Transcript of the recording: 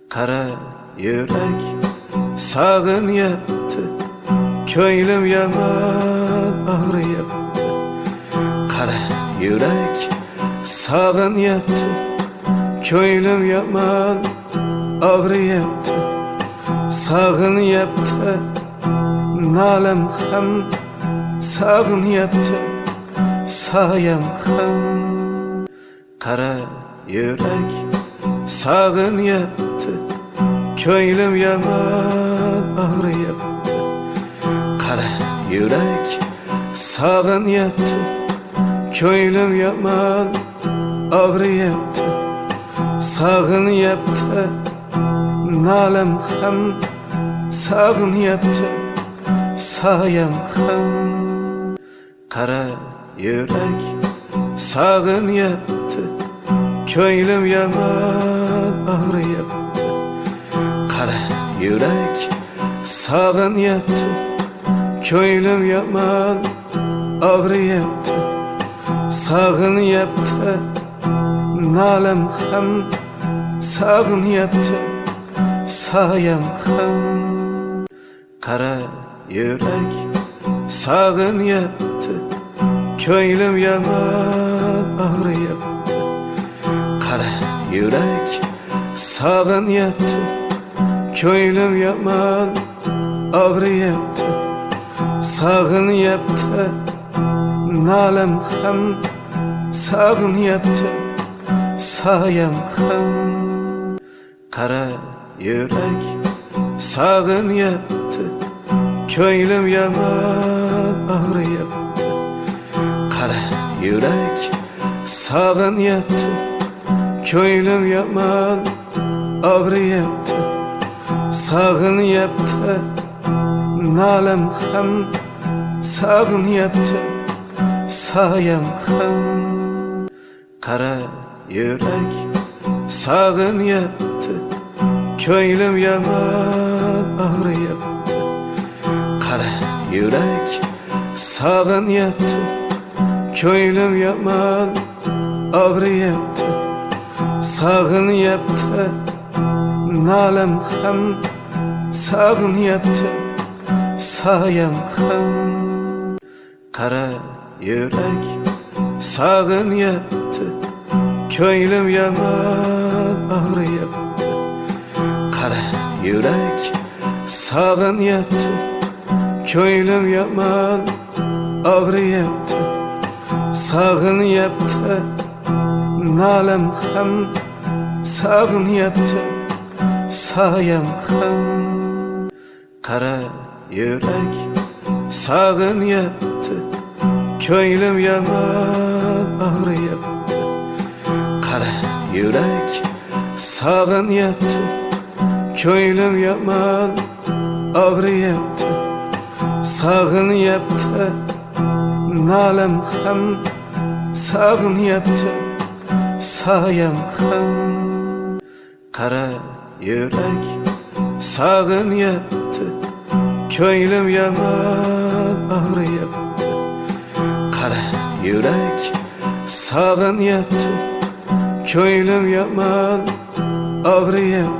Qara yürek sağınyaptı, köylüm yaman ağrıyaptı. Qara yürek sağınyaptı, köylüm yaman ağrıyaptı. Sağınyaptı, nalem ham sağınyaptı, sayam ham. Qara yürek sağınyaptı, köylüm yaman ağrıyaptı. Qara yürek sağınyaptı, köylüm yaman ağrıyaptı. Sağınyaptı, nalem ham sağınyaptı, sayam ham. Qara yürek sağınyaptı, köylüm yaman ağrıyaptı. Qara yürek sağınyaptı, köylüm yaman ağrıyaptı. Sağınyaptı, nalem ham sağınyaptı, sayam ham. Qara yürek sağınyaptı, köylüm yaman ağrıyaptı. Qara yürek sağınyaptı, köylüm yaman ağrıyaptı. Sağınyaptı, nalem ham sağınyaptı, sayam ham. Qara yürek sağınyaptı, köylüm yaman ağrıyaptı. Qara yürek sağınyaptı, köylüm yaman ağrıyaptı. Sağınyaptı, nalem ham sağınyaptı, sayam ham. Qara yürek sağınyaptı, köylüm yaman ağrıyaptı. Qara yürek sağınyaptı, köylüm yaman ağrıyaptı. Sağınyaptı, nalem ham sağınyaptı, sayam ham. Qara yürek sağınyaptı, köylüm yaman ağrıyaptı. Qara yürek sağınyaptı, köylüm yaman ağrıyaptı. Sağınyaptı, nalem ham sağınyaptı, sayam ham. Qara yürek sağınyaptı, köylüm yaman ağrıyaptı. Qara yürek sağınyaptı, köylüm yaman ağrıyaptı. Sağınyaptı, nalem ham sağınyaptı, sayam ham. Qara yürek sağınyaptı, köylüm yaman ağrıyaptı. Qara yürek sağınyaptı, köylüm yaman ağrıyaptı.